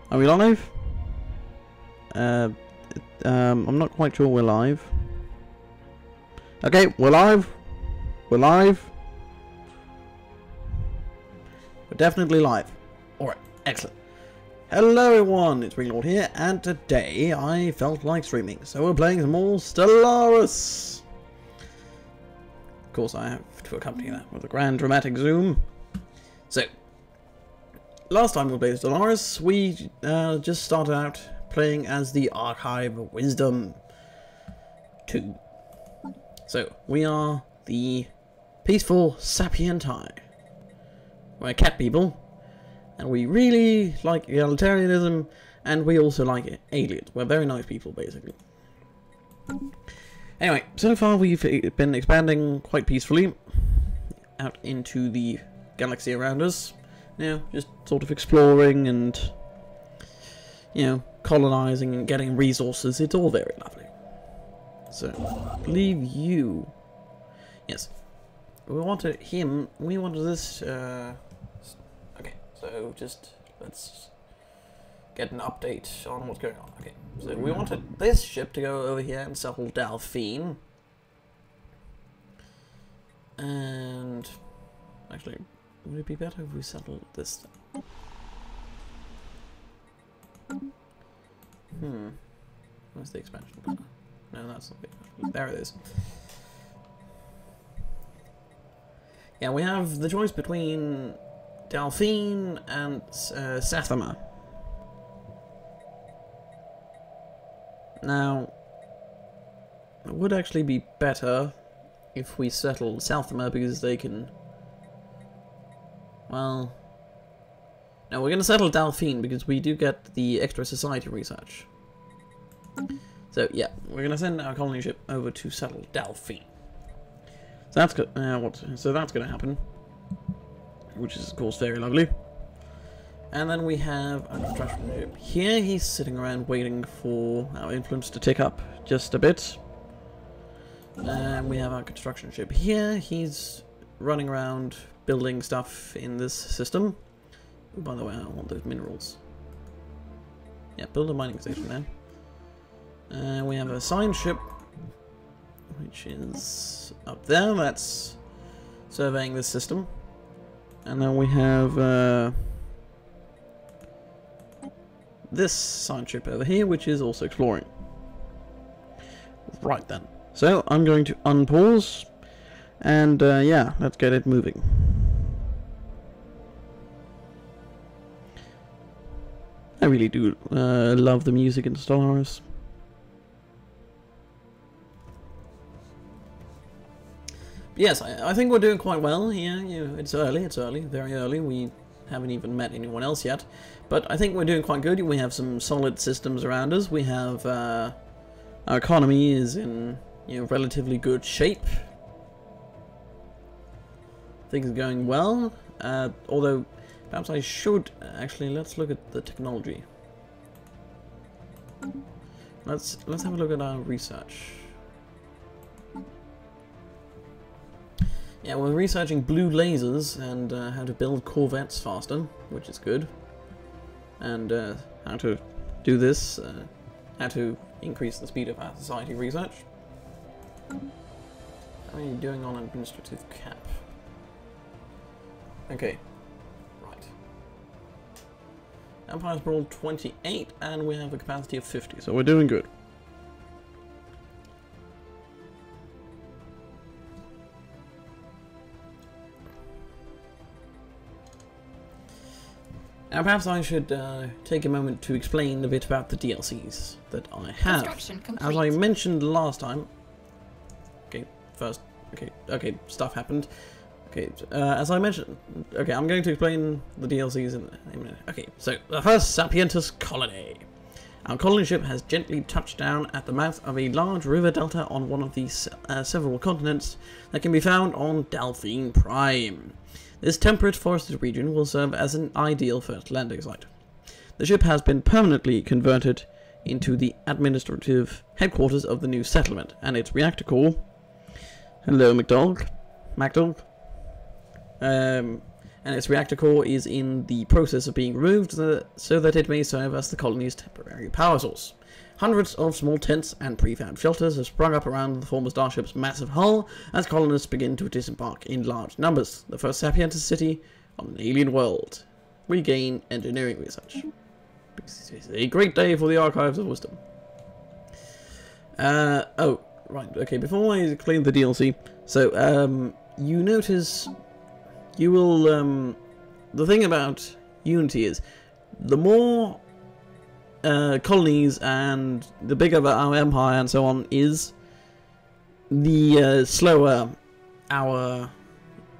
Are we live? I'm not quite sure we're live. Okay, we're live. We're live. We're definitely live. Alright, excellent. Hello everyone, it's Ringlord here, and today I felt like streaming, so we're playing some more Stellaris. Of course, I have to accompany that with a grand dramatic zoom. So, last time we played Stellaris, we just started out playing as the Archive of Wisdom 2. So, we are the peaceful Sapienti. We're cat people, and we really like egalitarianism, and we also like aliens. We're very nice people, basically. Anyway, so far we've been expanding quite peacefully out into the galaxy around us. You know, just sort of exploring and, you know, colonizing and getting resources. It's all very lovely. So, I believe you... Yes. We wanted him... We wanted this... Okay, so just... Let's get an update on what's going on. Okay, so we wanted this ship to go over here and settle Delphine. And... Actually, would it be better if we settled this thing? Where's the expansion plan? No, that's not the expansion. There it is. Yeah, we have the choice between Delphine and Sathama. Now, it would actually be better if we settled Sathama because they can... Well... No, we're going to settle Delphine because we do get the extra society research. So, yeah, we're going to send our colony ship over to settle Delphine. So that's good. So that's going to happen, which is of course very lovely. And then we have a construction ship here. He's sitting around waiting for our influence to tick up just a bit. And we have our construction ship here. He's running around building stuff in this system. Oh, by the way, I want those minerals. Yeah, build a mining station now. We have a science ship, which is up there. That's surveying this system. And then we have this science ship over here, which is also exploring. Right then. So I'm going to unpause, and yeah, let's get it moving. I really do love the music in Stellaris. Yes, I think we're doing quite well here. You know, it's early, very early. We haven't even met anyone else yet. But I think we're doing quite good. We have some solid systems around us. We have, our economy is in, you know, relatively good shape. Things are going well. Although, perhaps I should, actually, let's look at the technology. Let's have a look at our research. Yeah, we're researching blue lasers and how to build corvettes faster, which is good. And how to do this, how to increase the speed of our society research. How are you doing on administrative cap? Okay, right. Empire's Brawl 28, and we have a capacity of 50, so we're doing good. Now perhaps I should take a moment to explain a bit about the DLCs that I have. As I mentioned last time... Okay, first... Okay, stuff happened. Okay, as I mentioned... Okay, I'm going to explain the DLCs in a minute. Okay, so the first Sapientus colony. Our colony ship has gently touched down at the mouth of a large river delta on one of the several continents that can be found on Delphine Prime. This temperate forested region will serve as an ideal first landing site. The ship has been permanently converted into the administrative headquarters of the new settlement, and its reactor core... Hello, McDonald. And and its reactor core is in the process of being removed so that it may serve as the colony's temporary power source. Hundreds of small tents and prefab shelters have sprung up around the former starship's massive hull as colonists begin to disembark in large numbers. The first sapient city on an alien world. We gain engineering research. This is a great day for the Archives of Wisdom. Oh, right, okay, before I explain the DLC, so, you notice, you will, the thing about Unity is, the more, colonies and the bigger our empire and so on is, the, slower our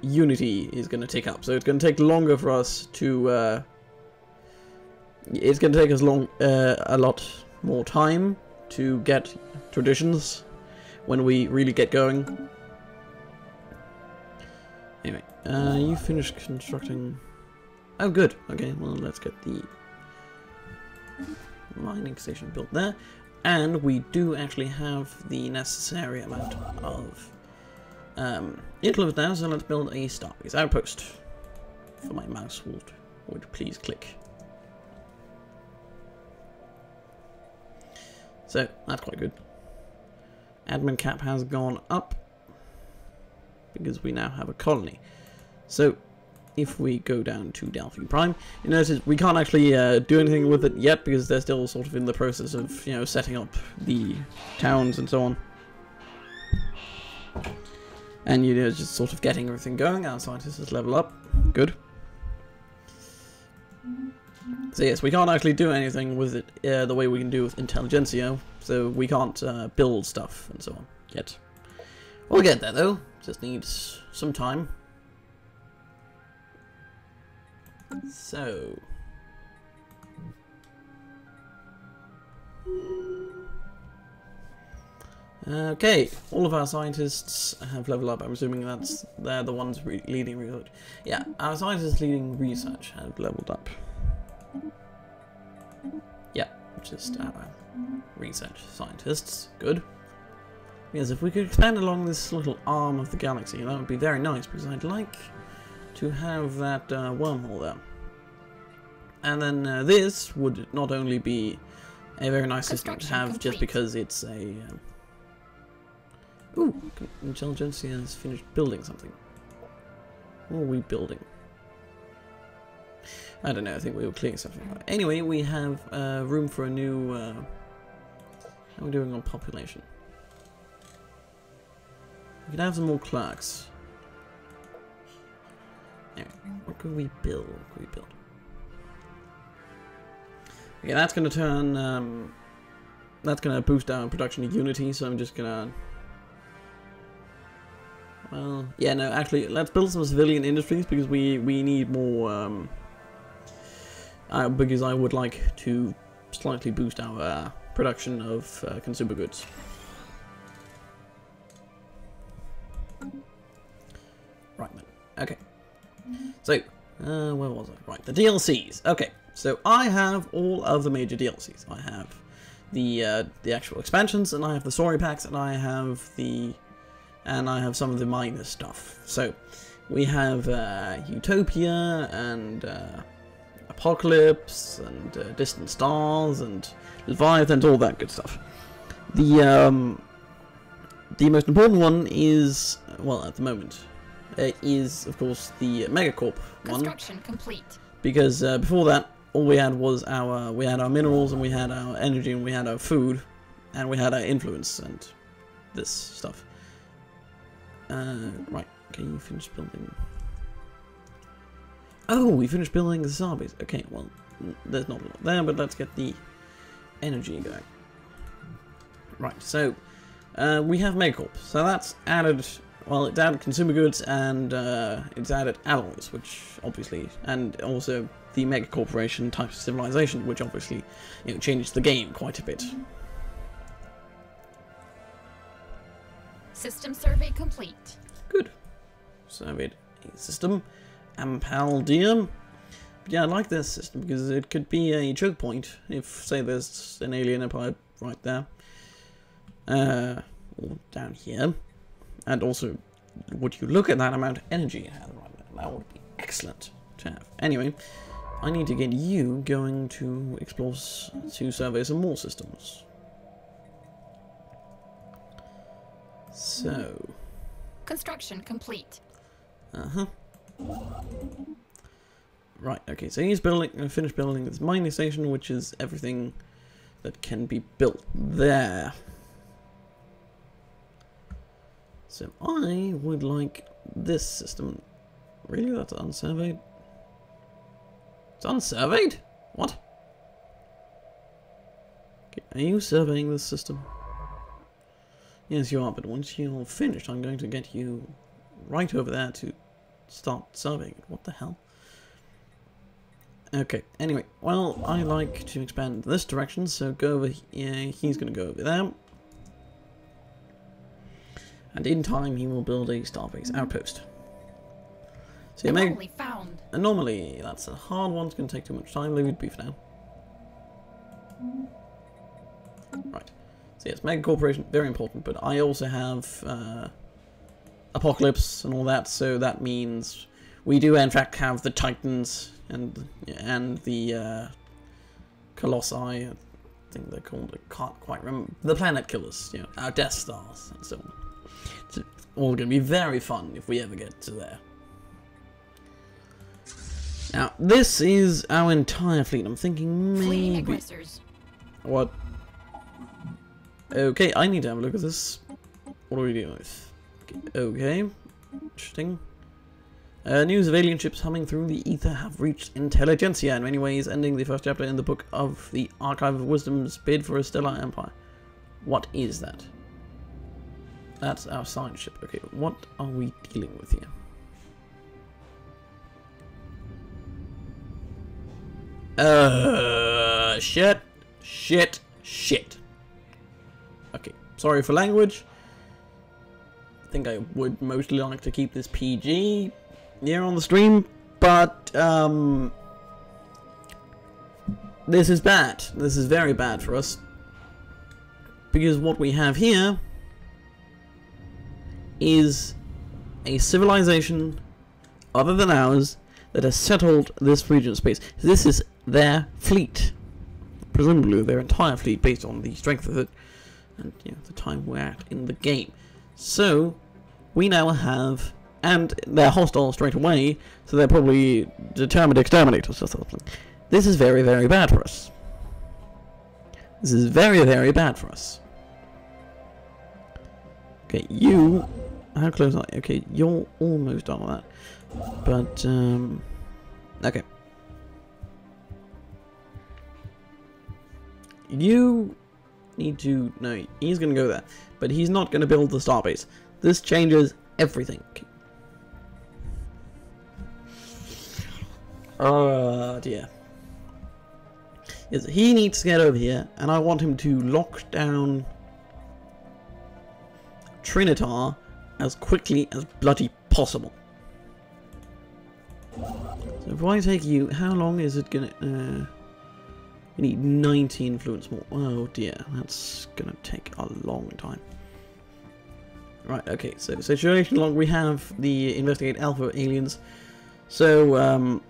Unity is going to tick up. So it's going to take longer for us to, it's going to take us a lot more time to get traditions when we really get going. Anyway, you finished constructing... Oh, good. Okay, well, let's get the mining station built there. And we do actually have the necessary amount of influence now, so let's build a Starbase outpost. For my mouse would please click. So, that's quite good. Admin cap has gone up because we now have a colony. So, if we go down to Delphi Prime, you notice we can't actually do anything with it yet because they're still sort of in the process of, you know, setting up the towns and so on. And, you know, just sort of getting everything going. Our scientists level up. Good. So yes, we can't actually do anything with it the way we can do with Intelligentsia, so we can't build stuff and so on yet. We'll get there though, just needs some time. So... okay, all of our scientists have leveled up. I'm assuming they're the ones leading research. Yeah, our scientists leading research have leveled up. Yeah, just our research scientists. Good. Yes, if we could expand along this little arm of the galaxy, that would be very nice, because I'd like to have that wormhole there. And then this would not only be a very nice system to have just because it's a... Ooh, Intelligentsia has finished building something. What are we building? I don't know, I think we were clearing something. Anyway, we have room for a new... how are we doing on population? We could have some more clerks. Anyway, what could we build? What could we build? Okay, that's going to turn... that's going to boost our production of Unity, so I'm just going to... Well, yeah, no, actually, let's build some civilian industries, because we need more... because I would like to slightly boost our production of consumer goods. Right then. Okay. So, where was I? Right, the DLCs. Okay, so I have all of the major DLCs. I have the actual expansions, and I have the story packs, and I have some of the minor stuff. So, we have Utopia and Apocalypse and Distant Stars and Leviathan, all that good stuff. The most important one is, well, at the moment, is of course the Megacorp one. Construction complete. Because before that, all we had was our minerals, and we had our energy, and we had our food, and we had our influence and this stuff. Right, can you finish building? Oh, we finished building the Starbase. Okay, well, there's not a lot there, but let's get the energy going. Right, so we have Megacorp. So that's added, well, it's added consumer goods, and it's added alloys, which obviously, and also the Mega Corporation type of civilization, which obviously, you know, changed the game quite a bit. System survey complete. Good. Surveyed a system. Ampaldium. Yeah, I like this system because it could be a choke point if, say, there's an alien empire right there. Or down here. And also, would you look at that amount of energy it has right there? That would be excellent. to have. Anyway, I need to get you going to explore, to survey some more systems. So. Construction complete. Right, okay, so he's finished building this mining station, which is everything that can be built there. So I would like this system. Really? That's unsurveyed? It's unsurveyed? What? Okay, are you surveying this system? Yes, you are, but once you're finished, I'm going to get you right over there to start surveying it. What the hell? Okay, anyway, well, I like to expand this direction, so go over here. He's going to go over there. And in time, he will build a starbase outpost. So Anomaly found. Anomaly, that's a hard one. It's going to take too much time. Leave it be for now. Right. So yes, Mega Corporation, very important. But I also have Apocalypse and all that. So that means we do in fact have the Titans and the Colossi. I think they're called. I can't quite remember. The Planet Killers. You know, our Death Stars and so on. It's all going to be very fun if we ever get to there. Now, this is our entire fleet. I'm thinking maybe... Fleeing aggressors. What? Okay, I need to have a look at this. What are we dealing with? Okay, interesting. News of alien ships humming through the ether have reached intelligentsia in many ways, ending the first chapter in the book of the Archive of Wisdom's bid for a stellar empire. What is that? That's our science ship. Okay, what are we dealing with here? Shit. Okay, sorry for language. I think I would mostly like to keep this PG here on the stream, but this is bad. This is very bad for us. Because what we have here is a civilization other than ours that has settled this region of space. This is their fleet. Presumably their entire fleet based on the strength of it and the time we're at in the game. So we now have, and they're hostile straight away, so they're probably determined exterminators or something. This is very, very bad for us. This is very, very bad for us. Okay, you... How close are you? Okay, you're almost done with that. But, okay. You need to... No, he's going to go there. But he's not going to build the starbase. This changes everything. Oh, dear. Yes, he needs to get over here, and I want him to lock down Trinitar as quickly as bloody possible. So if I take you, how long is it gonna... we need 90 influence more. Oh dear, that's gonna take a long time. Right, okay, so situation log, we have the Investigate Alpha aliens. So,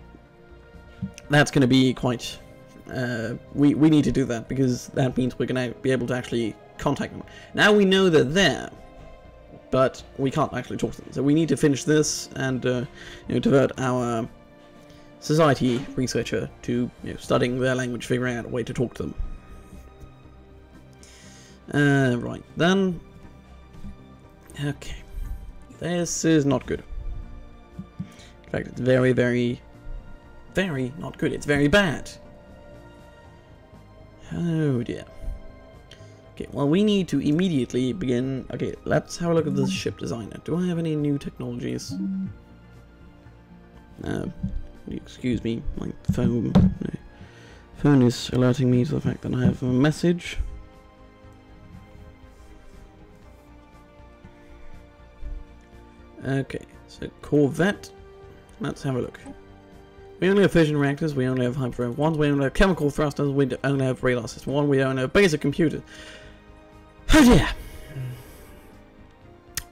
that's gonna be quite... we need to do that, because that means we're gonna be able to actually contact them. Now we know they're there, but we can't actually talk to them. So we need to finish this and divert our society researcher to studying their language, figuring out a way to talk to them. Right, then. Okay. This is not good. In fact, it's very, very, very not good. It's very bad. Oh dear. Okay, well, we need to immediately begin... Okay, let's have a look at this ship designer. Do I have any new technologies? Excuse me, my phone is alerting me to the fact that I have a message. Okay, so Corvette. Let's have a look. We only have fission reactors, we only have hyper ones, we only have chemical thrusters, we only have radar system 1, we only have basic computers. Oh dear!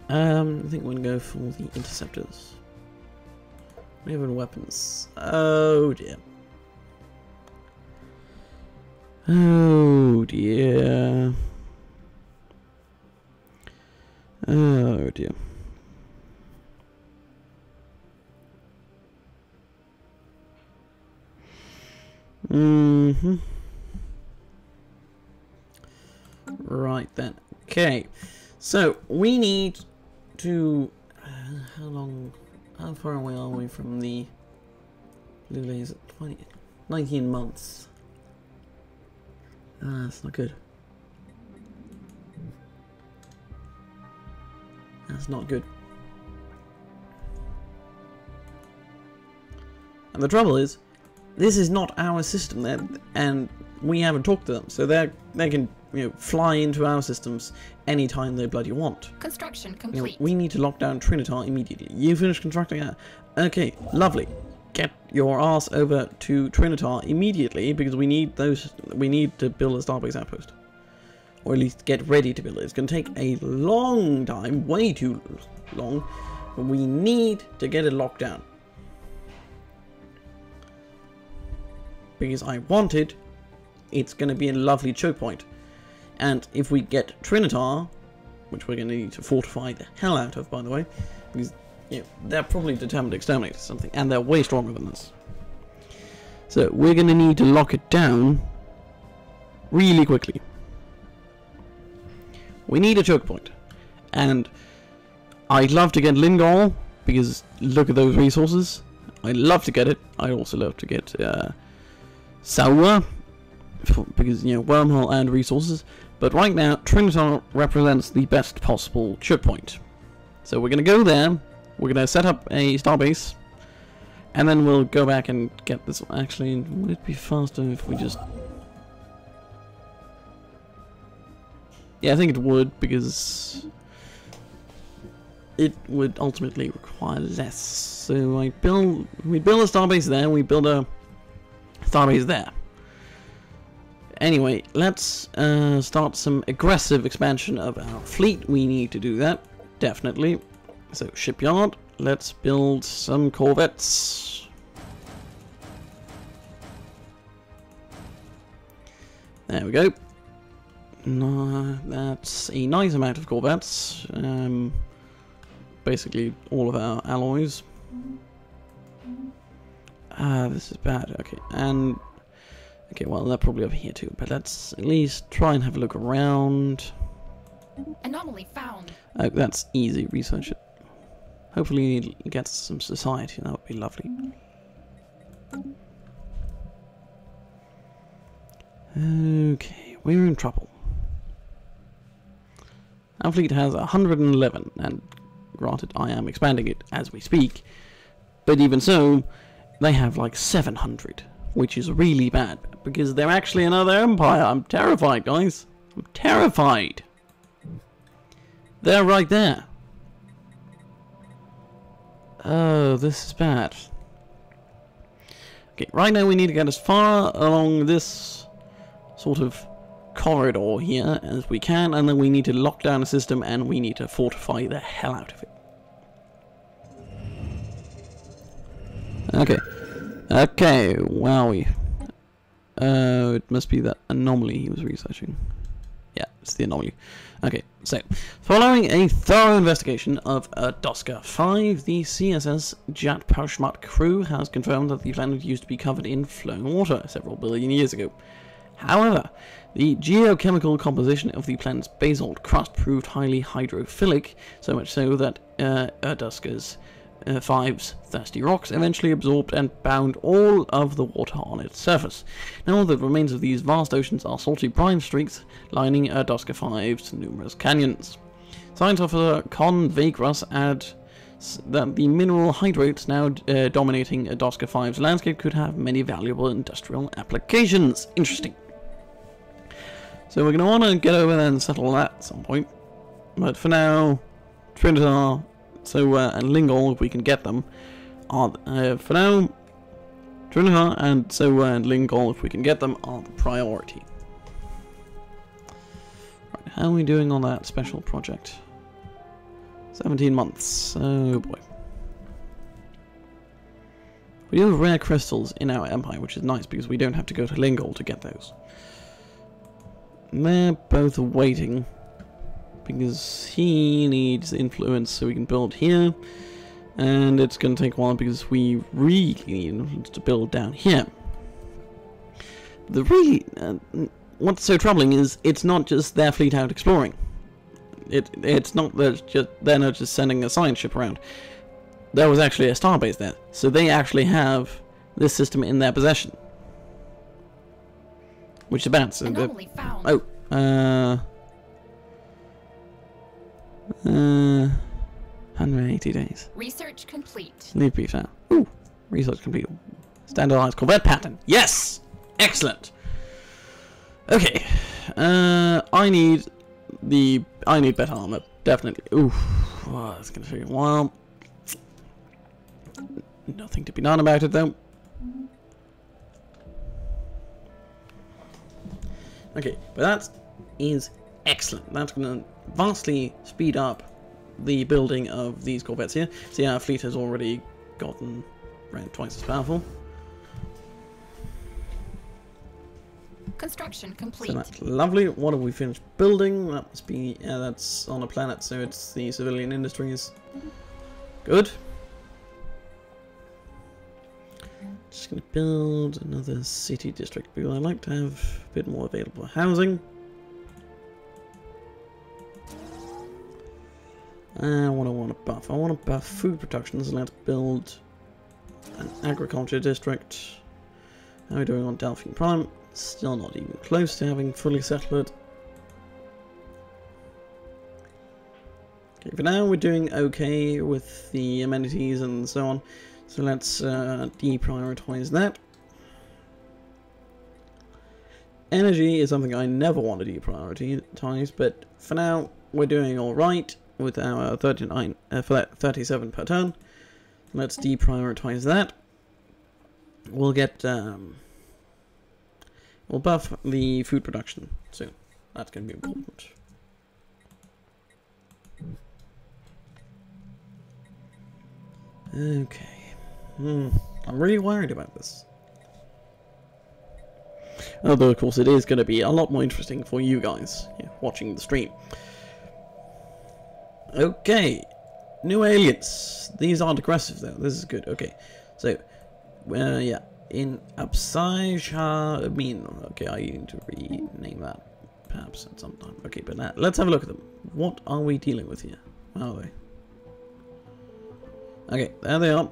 I think we're going to go for the interceptors. Naval weapons. Oh dear. Oh dear. Oh dear. Right then. Okay. So we need to. How far away are we from the blue laser? 19 months. That's not good. That's not good. And the trouble is, this is not our system, and we haven't talked to them, so they can fly into our systems anytime they bloody want. Construction complete. We need to lock down Trinitar immediately. You finished constructing it? Okay, lovely. Get your ass over to Trinitar immediately, because we need to build a starbase outpost. Or at least get ready to build it. It's going to take a long time, way too long, but we need to get it locked down. Because I want it, it's going to be a lovely choke point. And if we get Trinitar, which we're going to need to fortify the hell out of, by the way, because they're probably determined to exterminate something, and they're way stronger than us. So we're going to need to lock it down really quickly. We need a choke point, and I'd love to get Lingol, because look at those resources. I'd love to get it. I'd also love to get Sawa, because wormhole and resources. But right now, Trinitar represents the best possible choke point. So we're going to go there. We're going to set up a starbase, and then we'll go back and get this. Actually, would it be faster if we just? Yeah, I think it would, because it would ultimately require less. So we build a starbase there, we build a starbase there. Anyway, let's start some aggressive expansion of our fleet. We need to do that, definitely. So, shipyard, let's build some corvettes. There we go. No, that's a nice amount of corvettes. Basically all of our alloys. This is bad. Okay, and okay, well they're probably over here too. But let's at least try and have a look around. Anomaly found. Oh, that's easy. Research it. Hopefully it gets some society. That would be lovely. Okay, we're in trouble. Our fleet has 111, and granted, I am expanding it as we speak, but even so, they have like 700, which is really bad, because they're actually another empire. I'm terrified, guys. I'm terrified. They're right there. Oh, this is bad. Okay, right now we need to get as far along this sort of corridor here as we can, and then we need to lock down the system, and we need to fortify the hell out of it. Okay. Okay, wowie. It must be that anomaly he was researching. Yeah, it's the anomaly. Okay, so, following a thorough investigation of Doska 5, the CSS Jat Pauschmat crew has confirmed that the planet used to be covered in flowing water several billion years ago. However, the geochemical composition of the planet's basalt crust proved highly hydrophilic, so much so that Erduska's 5's thirsty rocks eventually absorbed and bound all of the water on its surface. Now the remains of these vast oceans are salty brine streaks lining Erduska 5's numerous canyons. Science officer Con Vagras adds that the mineral hydrates now dominating Erduska 5's landscape could have many valuable industrial applications. Interesting. So we're going to want to get over there and settle that at some point. But for now, Trinitar, and Lingol, if we can get them, are for now, Trinitar and and Lingol, if we can get them, are the priority. Right, how are we doing on that special project? 17 months. Oh boy. We do have rare crystals in our empire, which is nice because we don't have to go to Lingol to get those. And they're both waiting because he needs influence so we can build here. And it's going to take a while because we really need influence to build down here. What's so troubling is it's not just their fleet out exploring. It's not that they're not just sending a science ship around. There was actually a starbase there, so they actually have this system in their possession, which is bad. So Anomaly found. 180 days. Research complete. Leave brief now. Ooh, research complete. Standardized Corvette pattern. Yes, excellent. Okay, I need better armor, definitely. Ooh, oh, that's gonna take a while. Nothing to be done about it though. Okay, but that is excellent. That's gonna vastly speed up the building of these corvettes here. See, our fleet has already gotten around twice as powerful. Construction complete. So that's lovely. What have we finished building? That must be, yeah, that's on a planet, so it's the civilian industries. Good. Just gonna build another city district because I like to have a bit more available housing. What I want to buff? I want to buff food production, so let's build an agriculture district. How are we doing on Delphine Prime? Still not even close to having fully settled it. Okay, for now we're doing okay with the amenities and so on. So let's deprioritize that. Energy is something I never want to deprioritize, but for now we're doing alright with our 37 per turn. Let's deprioritize that. We'll get we'll buff the food production soon. That's going to be important. Okay. I'm really worried about this. Although, of course, it is going to be a lot more interesting for you guys watching the stream. Okay. New aliens. These aren't aggressive, though. This is good. Okay. So, yeah. In Absai Amin. Okay, I need to rename that perhaps at some time. Okay, but now, let's have a look at them. What are we dealing with here? Where are they? Okay, there they are.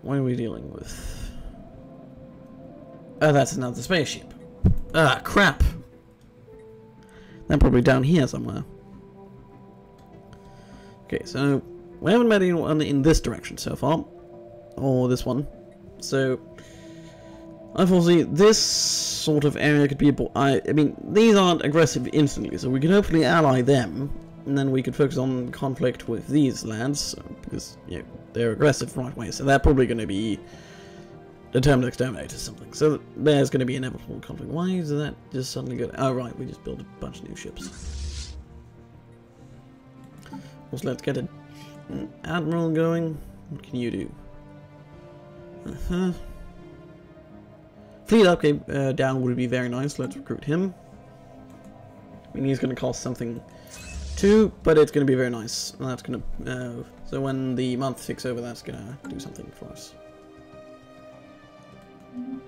What are we dealing with? Oh, that's another spaceship. Ah, crap. They're probably down here somewhere. Okay, so we haven't met anyone in this direction so far. Or this one. So, unfortunately, this sort of area could be I mean, these aren't aggressive instantly, so we could hopefully ally them. And then we could focus on conflict with these lands, because, they're aggressive right away, so they're probably going to be determined to exterminate or something. So there's going to be inevitable conflict. Why is that just suddenly good? Oh, right, we just built a bunch of new ships. Also, let's get an admiral going. What can you do? Fleet upgrade down would be very nice. Let's recruit him. I mean, he's going to cost something too, but it's going to be very nice. And that's going to... so when the month ticks over, that's going to do something for us.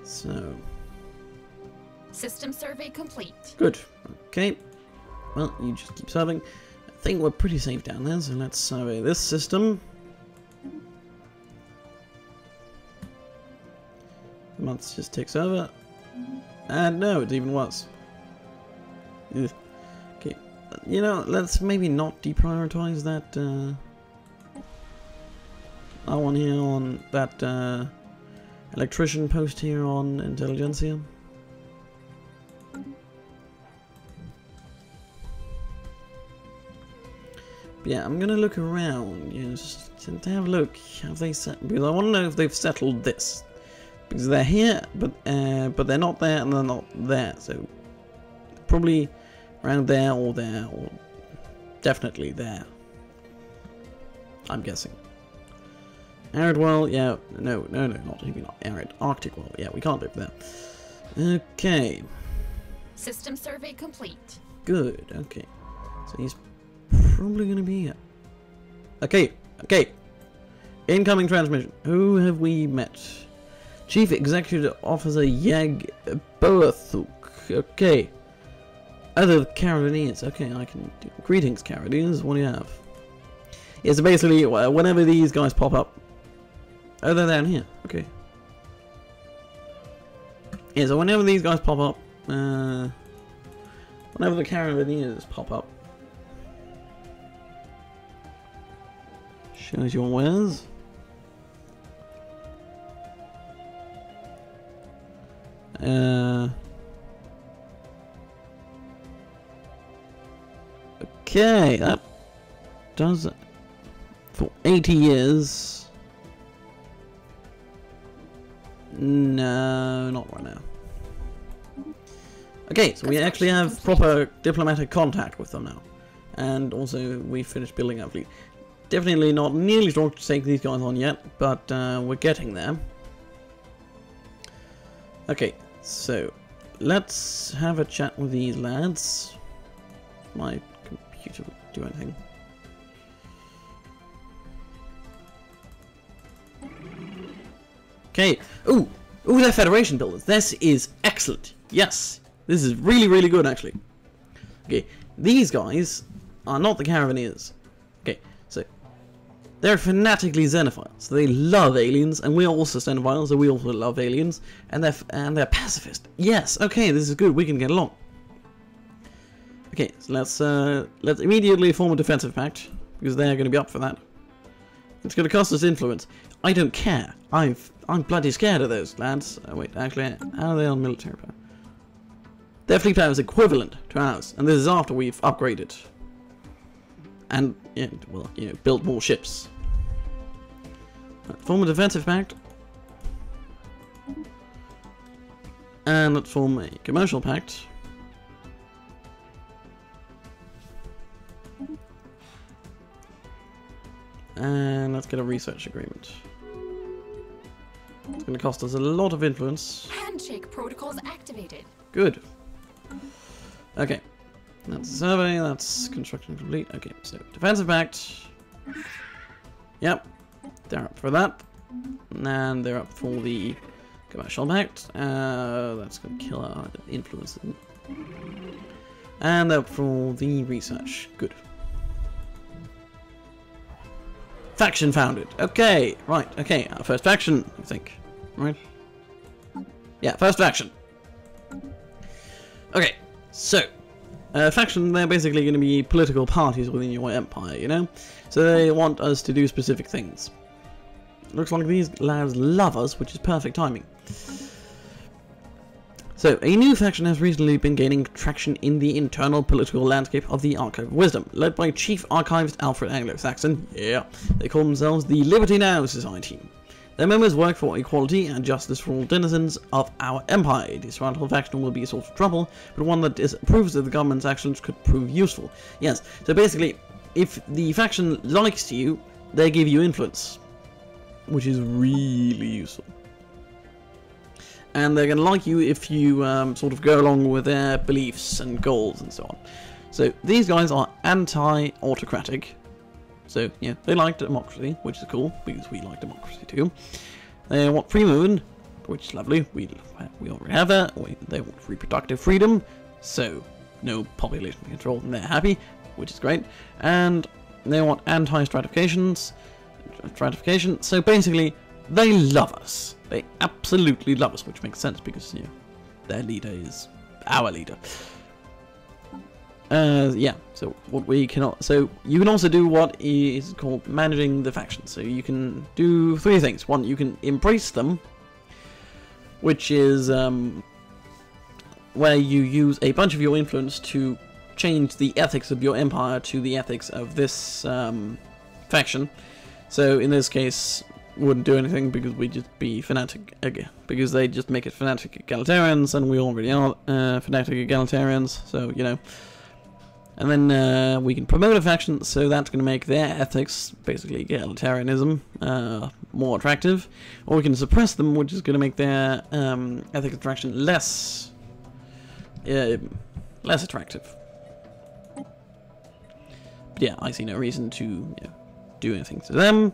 So... System survey complete. Good. Okay. Well, you just keep serving. I think we're pretty safe down there, so let's survey this system. The month just ticks over. And no, it's even worse. Ugh. Okay. Let's maybe not deprioritize that one here on that electrician post here on Intelligentsia. But yeah, I'm gonna look around, just to have a look. Have they set? Because I want to know if they've settled this. Because they're here, but they're not there, and they're not there. So probably around there, or definitely there. I'm guessing. Arid world, yeah. No, not even not arid. Arctic world, yeah, we can't live there. Okay. System survey complete. Good, okay. So he's probably gonna be here. Okay. Incoming transmission. Who have we met? Chief Executive Officer Yag Boathuk. Okay. Other Carabiniers. Okay, I can do. Greetings, Carabiniers. What do you have? Yeah, so basically, whenever these guys pop up. Oh, they're down here. Okay. Yeah, so whenever these guys pop up, whenever the Carabiniers pop up, shows your wares. Okay, that does it for 80 years. No, not right now. Okay, so we actually have proper diplomatic contact with them now. And also, we finished building our fleet. Definitely not nearly strong to take these guys on yet, but we're getting there. Okay, so let's have a chat with these lads. My computer will do anything. Okay. Ooh, they're Federation builders. This is excellent. Yes, this is really, really good actually. Okay, these guys are not the Carabiniers. Okay, so they're fanatically xenophiles. So they love aliens, and we're also xenophiles, so we also love aliens, and they're pacifist. Yes. Okay, this is good. We can get along. Okay, so let's immediately form a defensive pact because they're going to be up for that. It's going to cost us influence. I don't care. I'm bloody scared of those lads. Oh, wait, actually, how are they on military power? Their fleet power is equivalent to ours, and this is after we've upgraded and, yeah, well, you know, built more ships. Right, form a defensive pact, and let's form a commercial pact. And let's get a research agreement. It's going to cost us a lot of influence. Handshake protocols activated. Good. Okay. That's the survey. That's construction complete. Okay, so defensive pact. Yep. They're up for that. And they're up for the commercial pact. That's going to kill our influence. And they're up for the research. Good. Faction founded. Okay, right. Okay, our first faction, I think. Right? Yeah, first faction. Okay, so faction, they're basically going to be political parties within your empire, you know? So they want us to do specific things. Looks like these lads love us, which is perfect timing. So, a new faction has recently been gaining traction in the internal political landscape of the Archive of Wisdom, led by Chief Archivist Alfred Anglo-Saxon. Yeah, they call themselves the Liberty Now Society. Their members work for equality and justice for all denizens of our empire. A disgruntled faction will be a source of trouble, but one that disapproves that the government's actions could prove useful. Yes, so basically, if the faction likes you, they give you influence, which is really useful. And they're going to like you if you sort of go along with their beliefs and goals and so on. So these guys are anti-autocratic. So yeah, they like democracy, which is cool because we like democracy too. They want free movement, which is lovely. We already have that. They want reproductive freedom, so no population control, and they're happy, which is great. And they want anti-stratification. So basically, they love us. They absolutely love us, which makes sense because, you know, their leader is our leader. Yeah, so what we cannot... So you can also do what is called managing the faction. So you can do three things. One, you can embrace them, which is where you use a bunch of your influence to change the ethics of your empire to the ethics of this faction. So in this case... wouldn't do anything because we'd just be fanatic again, because they just make it fanatic egalitarians, and we already are fanatic egalitarians, so you know. And then we can promote a faction, so that's going to make their ethics basically egalitarianism more attractive, or we can suppress them, which is going to make their ethical attraction less attractive. But yeah, I see no reason to do anything to them.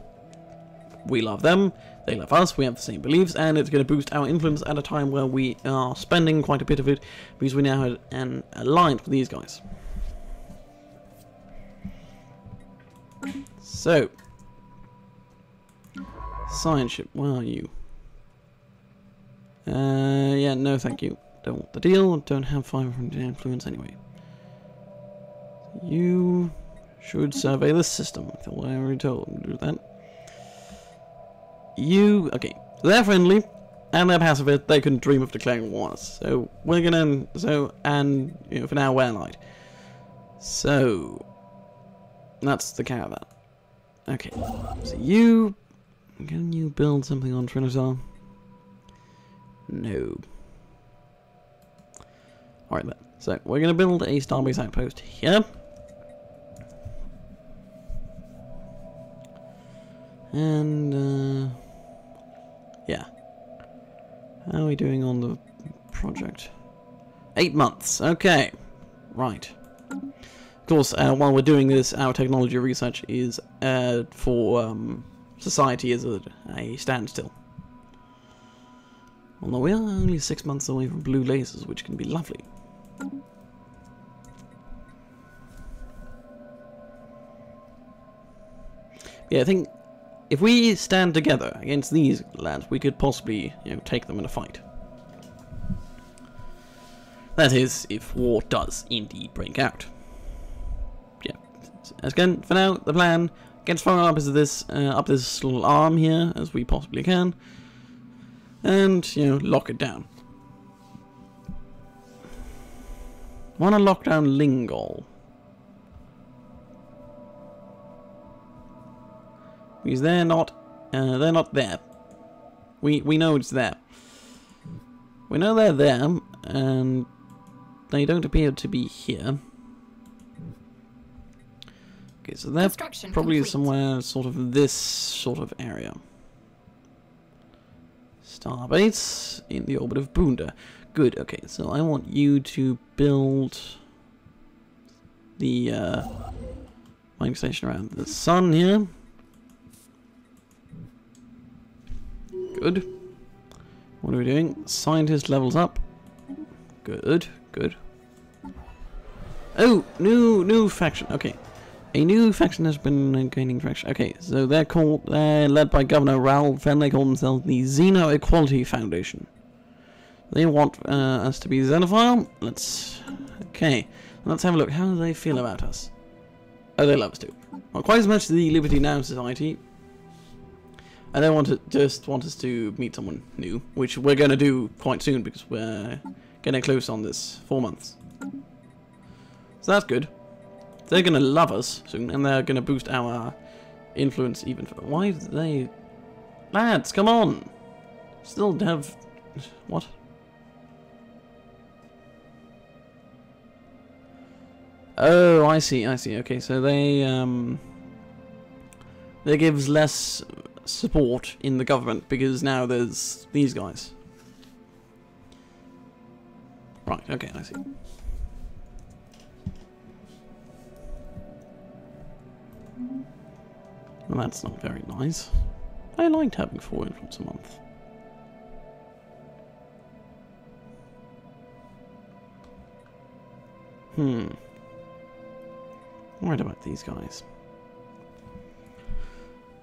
We love them, they love us, we have the same beliefs, and it's going to boost our influence at a time where we are spending quite a bit of it, because we now have an alliance with these guys. So, science ship, where are you? Yeah, no thank you. Don't want the deal, don't have 500 influence anyway. You should survey the system. I thought I already told them to do that. Okay, they're friendly, and they're pacifist. They couldn't dream of declaring war on us. So we're gonna, and for now we're allied. So that's the caravan. Okay, so can you build something on Trinitar? No. Alright then. So we're gonna build a starbase outpost here. And yeah. How are we doing on the project? 8 months. Okay. Right. Of course, while we're doing this, our technology research is for society is at a standstill. Although we are only 6 months away from blue lasers, which can be lovely. Yeah, I think if we stand together against these lands, we could possibly, take them in a fight. That is, if war does indeed break out. Yeah. As again, for now, the plan: get as far up as this, up this little arm here as we possibly can, and lock it down. Want to lock down Lingol? Because they're not there. We know it's there. We know they're there, and they don't appear to be here. Okay, so they're probably complete. Somewhere sort of this sort of area. Starbase in the orbit of Bunda. Good, okay, so I want you to build the mining station around the sun here. Good. What are we doing? Scientist levels up. Good, good. Oh, new faction. Okay. A new faction has been gaining traction. Okay, so they're led by Governor Raoul Fenn. They call themselves the Xeno Equality Foundation. They want us to be xenophile. Okay, let's have a look. How do they feel about us? Oh, they love us too. Not quite as much as the Liberty Now Society. And they just want us to meet someone new, which we're going to do quite soon because we're getting close on this 4 months. So that's good. They're going to love us soon, and they're going to boost our influence even further. Why do they... Lads, come on! Still have... What? Oh, I see. Okay, so they gives less support in the government because now there's these guys. Right, okay, I see. Well, that's not very nice. I liked having 4 influence a month. Worried about these guys.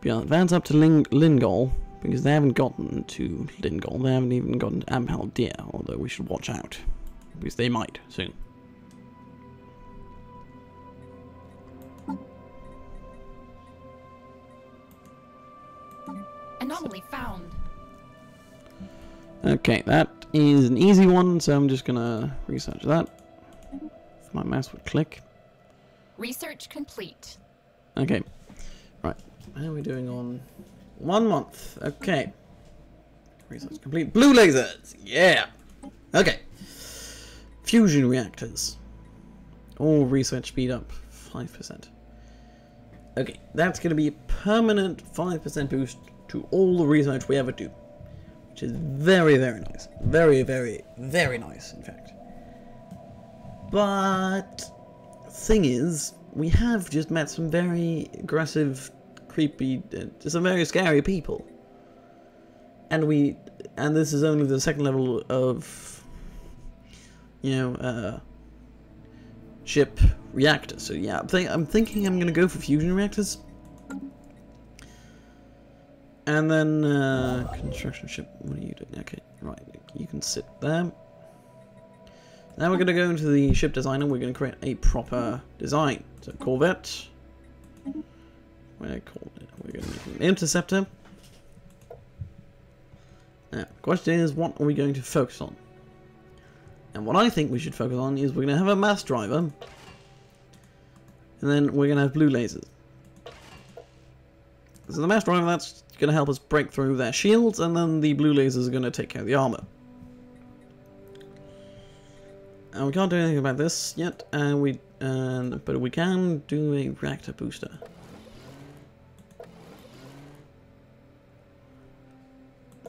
Yeah, advance up to Lingol, because they haven't gotten to Lingol. They haven't even gotten to Ampaldir, although we should watch out, because they might soon. Anomaly found. Okay, that is an easy one, so I'm just gonna research that. If my mouse would click. Research complete. Okay, right. How are we doing on 1 month? Okay. Research complete. Blue lasers! Yeah! Okay. Fusion reactors. All research speed up 5%. Okay, that's going to be a permanent 5% boost to all the research we ever do. Which is very, very nice. Very, very, very nice, in fact. But thing is, we have just met some very aggressive, creepy, some very scary people. And this is only the second level of, you know, ship reactor. So yeah, I'm thinking I'm gonna go for fusion reactors. And then, construction ship, what are you doing? Okay, right, you can sit there. Now we're going to go into the ship designer, we're going to create a proper design. So, Corvette. We're going to make an interceptor. Now, the question is, what are we going to focus on? And what I think we should focus on is we're going to have a mass driver. And then we're going to have blue lasers. So the mass driver, that's going to help us break through their shields, and then the blue lasers are going to take care of the armor. And we can't do anything about this yet, but we can do a reactor booster.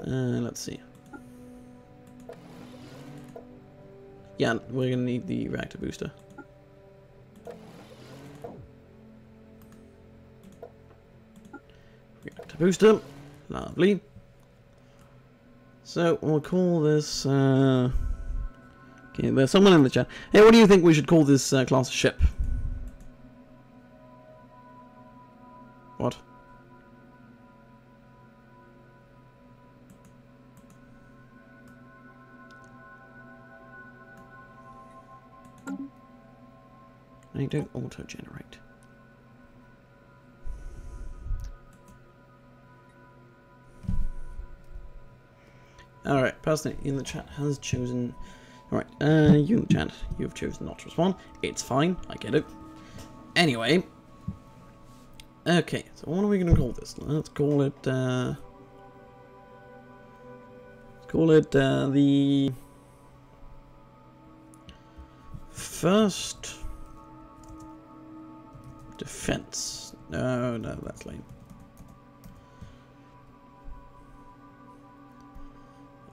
Let's see. Yeah, we're going to need the reactor booster. Reactor booster. Lovely. So, we'll call this, okay, there's someone in the chat. Hey, what do you think we should call this class of ship? What? I don't auto-generate. Alright, person in the chat has chosen... Alright, you in the chat, you've chosen not to respond. It's fine, I get it. Anyway. Okay, so what are we going to call this? Let's call it, the... First... Defense. No, that's lame.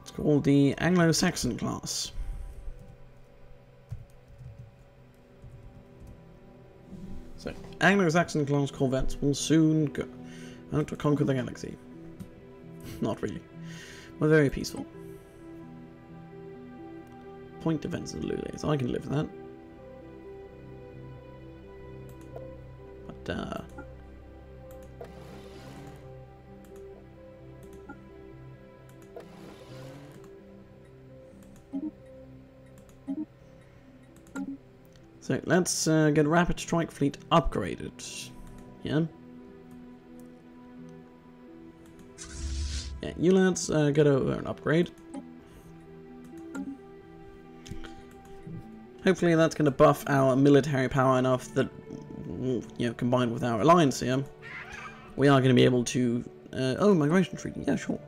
It's called the Anglo-Saxon class. So, Anglo-Saxon class corvettes will soon go out to conquer the galaxy. Not really. We're very peaceful. Point defense of Lulays. I can live with that. But, so let's get Rapid Strike Fleet upgraded. Yeah. Yeah, you lads get over an upgrade. Hopefully that's going to buff our military power enough that, you know, combined with our alliance here, we are going to be able to... oh, migration treaty. Yeah, sure.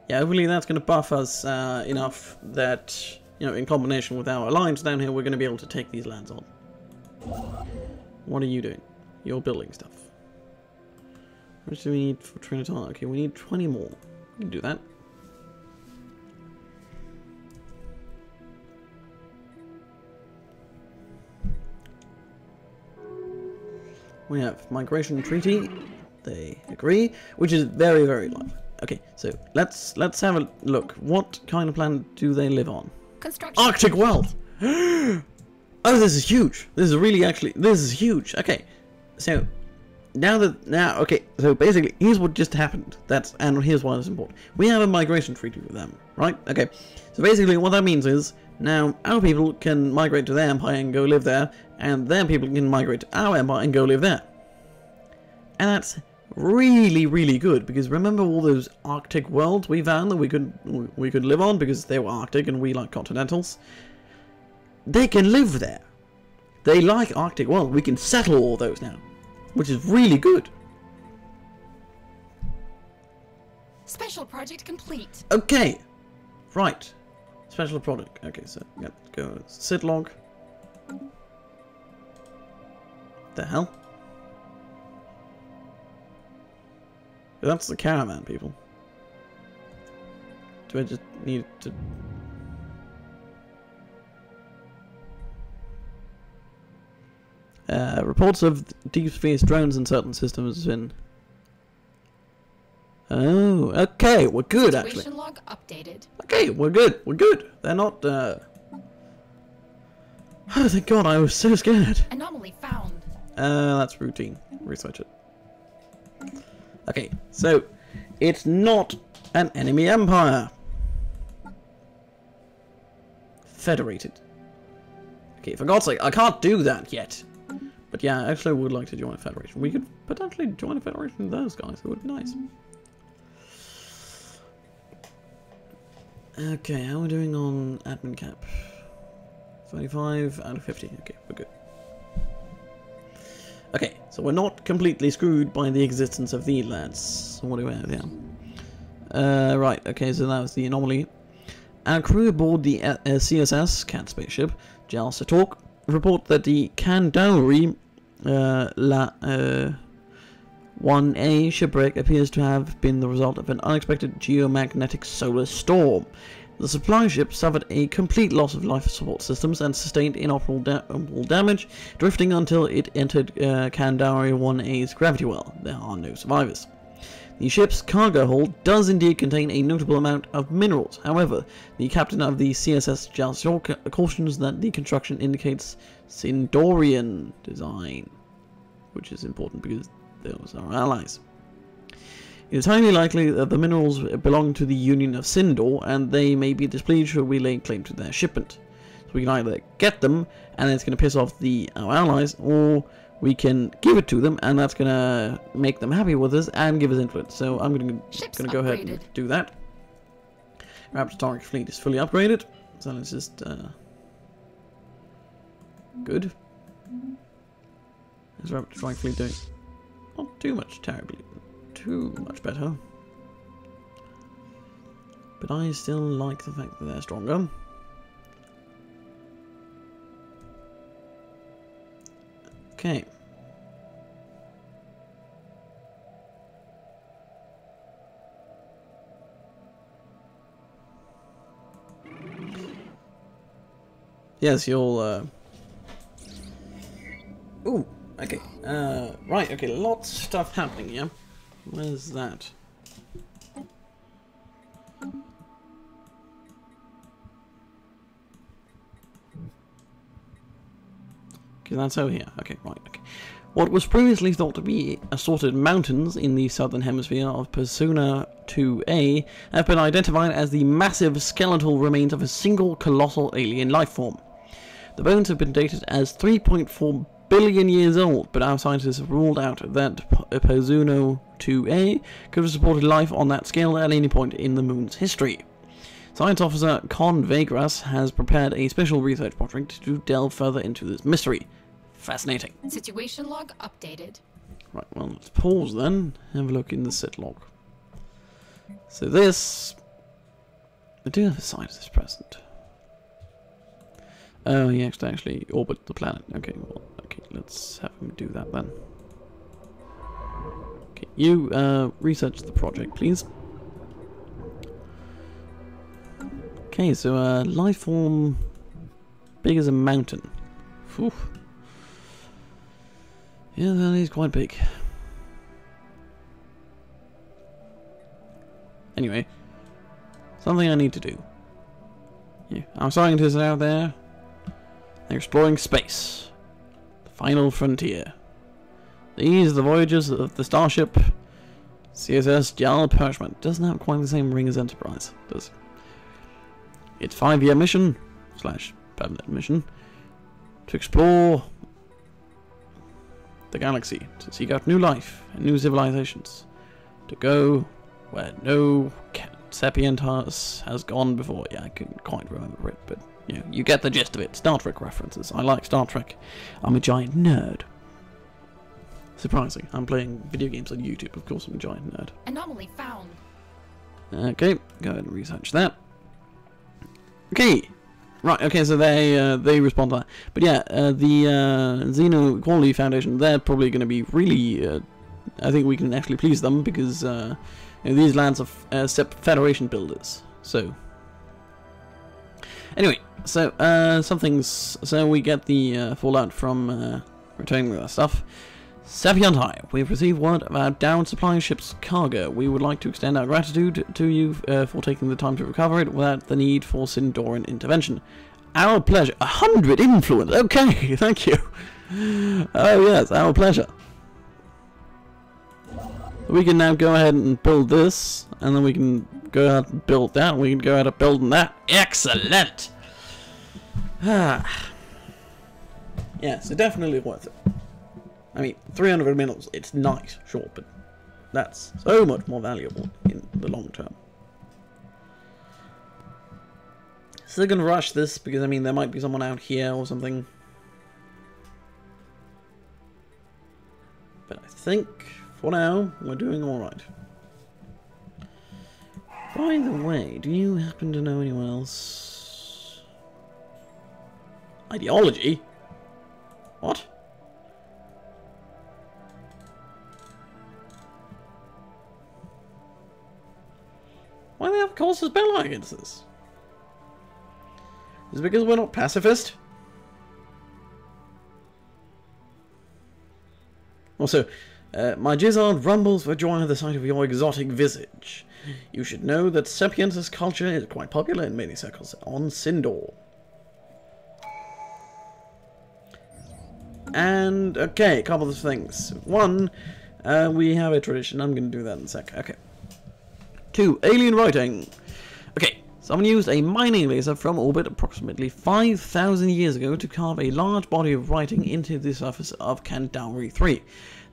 Yeah, hopefully that's going to buff us enough that, you know, in combination with our alliance down here, we're going to be able to take these lands on. What are you doing? You're building stuff. How much do we need for Trinitar? Okay, we need 20 more. We can do that. We have migration treaty. They agree, which is very, very likely. Okay, so let's have a look. What kind of planet do they live on? Construction. Arctic world. Oh, this is huge. This is huge. Okay, so okay. So basically, here's what just happened. And here's why it's important. We have a migration treaty with them, right? Okay. So basically, what that means is now our people can migrate to their empire and go live there, and their people can migrate to our empire and go live there. And that's really, really good, because remember all those Arctic worlds we found that we could live on because they were Arctic and we like continentals? They can live there. They like Arctic world. We can settle all those now, which is really good. Special project complete. Okay, right. Special project. Okay, so let's go sit log. The hell? That's the caravan, people. Do I just need to... reports of deep space drones in certain systems has been... Oh, okay, we're good, actually. Situation log updated. Okay, we're good, we're good. They're not, Oh, thank God, I was so scared. Anomaly found. That's routine. Research it. Okay, so, it's not an enemy empire. Federated. Okay, for God's sake, I can't do that yet. But yeah, actually I would like to join a federation. We could potentially join a federation with those guys. It would be nice. Okay, how are we doing on admin cap? 25 out of 50. Okay, we're good. Okay, so we're not completely screwed by the existence of these lads. So what do we have here? Right, okay, so that was the anomaly. Our crew aboard the CSS cat spaceship, Jal Satork, report that the Kandahari 1A shipwreck appears to have been the result of an unexpected geomagnetic solar storm. The supply ship suffered a complete loss of life support systems and sustained inoperable damage, drifting until it entered Kandahari 1A's gravity well. There are no survivors. The ship's cargo hold does indeed contain a notable amount of minerals. However, the captain of the CSS Jal Satork cautions that the construction indicates Sindorian design, which is important because those are allies. It is highly likely that the minerals belong to the Union of Sindor, and they may be displeased should we lay claim to their shipment. So we can either get them, and it's going to piss off our allies, or we can give it to them, and that's going to make them happy with us and give us influence. So I'm going to go ahead and do that. Raptor target fleet is fully upgraded, so let's just... good. How's Raptor target fleet doing? Not too much terribly. Too much better. But I still like the fact that they're stronger. Okay. Yes, you'll ooh, okay. Right, okay, lots of stuff happening here. Where's that? Okay, that's over here. Okay, right, okay. What was previously thought to be assorted mountains in the southern hemisphere of Persona 2A have been identified as the massive skeletal remains of a single colossal alien life form. The bones have been dated as 3.4 billion years old, but our scientists have ruled out that Persona 2A could have supported life on that scale at any point in the moon's history. Science officer Con Vegras has prepared a special research project to delve further into this mystery. Fascinating. Situation log updated. Right, well, let's pause then. Have a look in the sit log. So this... I do have a scientist present. Oh, he has to actually orbit the planet. Okay, well, okay, let's have him do that then. Okay, you research the project, please. Okay, so life form big as a mountain. Whew. Yeah, that is quite big. Anyway, something I need to do. Yeah, our scientists are out there. They're exploring space. The final frontier. These are the voyages of the starship CSS Jal Pershman. Doesn't have quite the same ring as Enterprise, does it? Its 5-year mission / permanent mission to explore the galaxy, to seek out new life and new civilizations, to go where no sapient has gone before. Yeah, I couldn't quite remember it, but you know, you get the gist of it. Star Trek references. I like Star Trek. I'm a giant nerd. Surprising. I'm playing video games on YouTube. Of course I'm a giant nerd. Anomaly found. Okay, go ahead and research that. Okay, Right, okay, so they respond to that. But yeah, the Xeno Equality Foundation, they're probably going to be really... I think we can actually please them, because you know, these lands are Federation builders. So... Anyway, so so we get the fallout from returning that stuff. Sapient High, we have received word of our downed supply ship's cargo. We would like to extend our gratitude to you for taking the time to recover it without the need for Sindoran intervention. Our pleasure. 100 influence. Okay, thank you. Oh yes, our pleasure. We can now go ahead and build this, and then we can go ahead and build that, and we can go ahead and build that. Excellent! Yeah, so definitely worth it. I mean, 300 minerals, it's nice, sure, but that's so much more valuable in the long term. Still gonna rush this, because, I mean, there might be someone out here or something. But I think, for now, we're doing alright. By the way, do you happen to know anyone else? Ideology? What? Why do they have cause for spell against us? Is it because we're not pacifist? Also, my Gizzard rumbles for joy at the sight of your exotic visage. You should know that Sapientis culture is quite popular in many circles on Sindor. And, okay, a couple of things. One, we have a tradition. I'm going to do that in a sec. Okay. 2. Alien writing. Okay, someone used a mining laser from orbit approximately 5,000 years ago to carve a large body of writing into the surface of Candaury 3.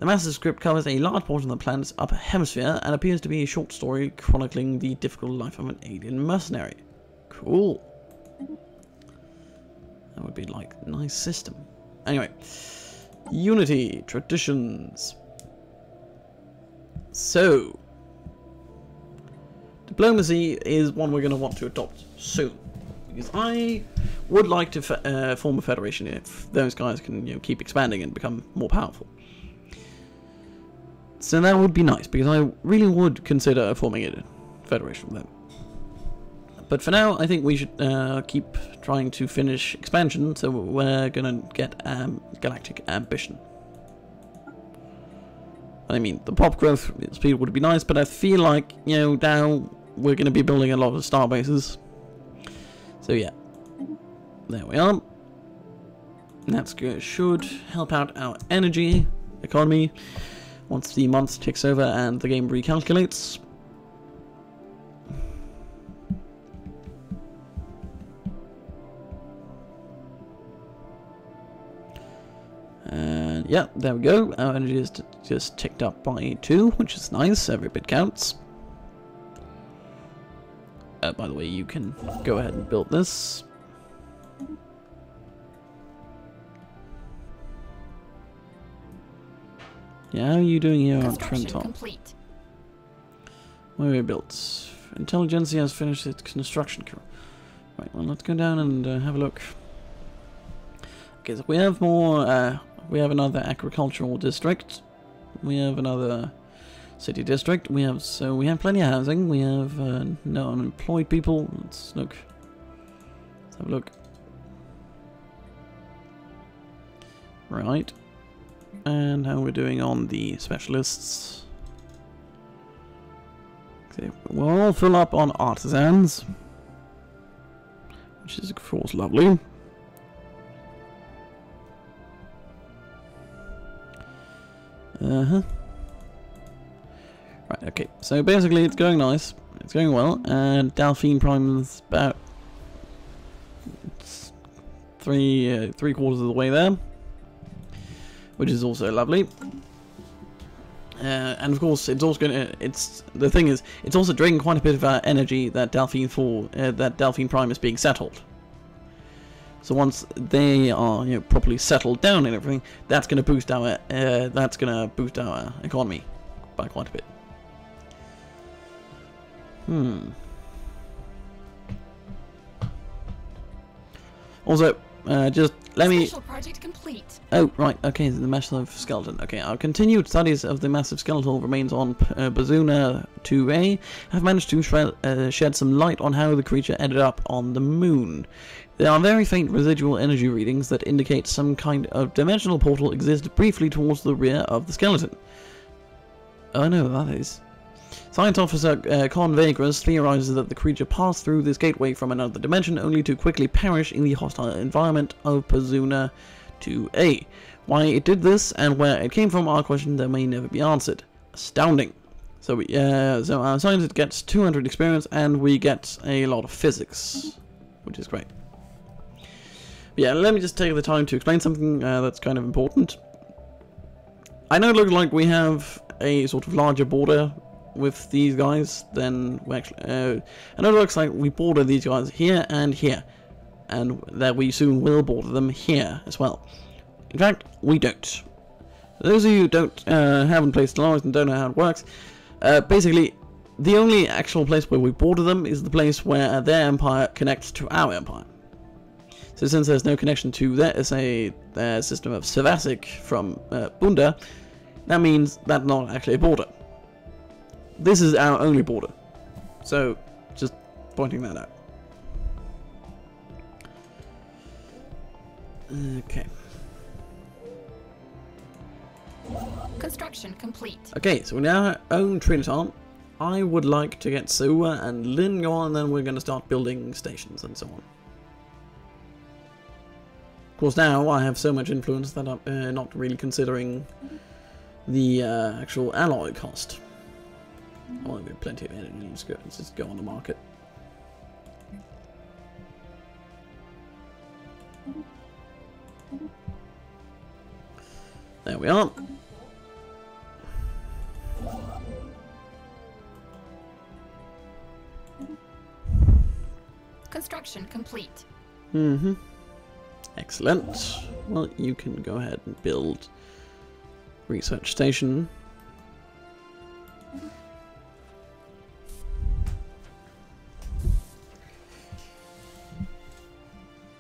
The massive script covers a large portion of the planet's upper hemisphere and appears to be a short story chronicling the difficult life of an alien mercenary. Cool. That would be like a nice system. Anyway, Unity, traditions. So, diplomacy is one we're going to want to adopt soon, because I would like to form a federation if those guys can, you know, keep expanding and become more powerful. So that would be nice, because I really would consider forming a federation with them. But for now, I think we should keep trying to finish expansion, so we're going to get galactic ambition. I mean, the pop growth speed would be nice, but I feel like, you know, now we're going to be building a lot of star bases. So yeah, there we are. That's good. Should help out our energy economy once the month ticks over and the game recalculates. And yeah, there we go. Our energy is just ticked up by 2, which is nice. Every bit counts. By the way, you can go ahead and build this. Yeah, how are you doing here on Trenton? Complete. Where we built? Intelligentsia has finished its construction. Right, well, let's go down and have a look. Okay, so we have more. We have another agricultural district. We have another city district. We have plenty of housing. We have no unemployed people. Let's look. Let's have a look. Right. And how we're doing on the specialists. Okay, we're all full up on artisans, which is of course lovely. Right, okay, so basically it's going nice, it's going well, and Delphine Prime is about three quarters of the way there, which is also lovely. And of course, it's also the thing is, it's also draining quite a bit of our energy that Delphine Prime is being settled. So once they are, you know, properly settled down and everything, that's going to boost our economy by quite a bit. Also, just let me... Special project complete. Oh, right, okay, the massive skeleton. Okay, our continued studies of the massive skeletal remains on Bazuna 2A have managed to shed some light on how the creature ended up on the moon. There are very faint residual energy readings that indicate some kind of dimensional portal exists briefly towards the rear of the skeleton. Oh no, that is... Science officer Con Vegras theorizes that the creature passed through this gateway from another dimension only to quickly perish in the hostile environment of Bazuna 2A. Why it did this and where it came from are questions that may never be answered. Astounding. So our scientist gets 200 experience and we get a lot of physics, which is great. But yeah, let me just take the time to explain something that's kind of important. I know it looks like we have a sort of larger border with these guys than we actually... I know it looks like we border these guys here and here, and that we soon will border them here as well. In fact, we don't. For those of you who haven't played Stellaris and don't know how it works, basically, the only actual place where we border them is the place where their empire connects to our empire. So since there's no connection to their system of Savasic from Bunda, that means that's not actually a border. This is our only border. So, just pointing that out. Okay. Construction complete. Okay, so we now own Triniton. I would like to get Sewa and Lin going, and then we're going to start building stations and so on. Of course, now I have so much influence that I'm not really considering the actual alloy cost. Oh, I've got plenty of energy. Let's just go on the market. There we are. Construction complete. Mm-hmm. Excellent. Well, you can go ahead and build research station.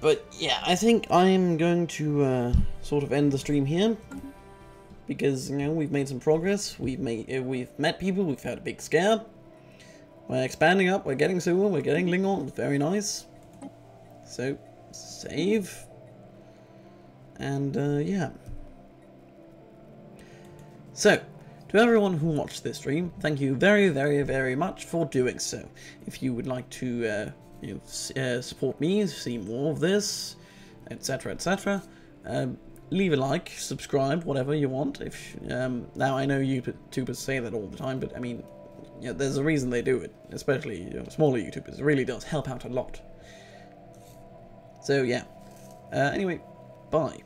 But yeah, I think I'm going to sort of end the stream here, because you know we've made some progress. We've met people. We've had a big scare. We're expanding up. We're getting Sewer. We're getting Lingon. Very nice. So save, and yeah. So to everyone who watched this stream, thank you very, very, very much for doing so. If you would like to support me, see more of this, etc., etc., leave a like, subscribe, whatever you want. If now I know YouTubers say that all the time, but I mean, yeah, there's a reason they do it, especially smaller YouTubers. It really does help out a lot. So yeah. Anyway, bye.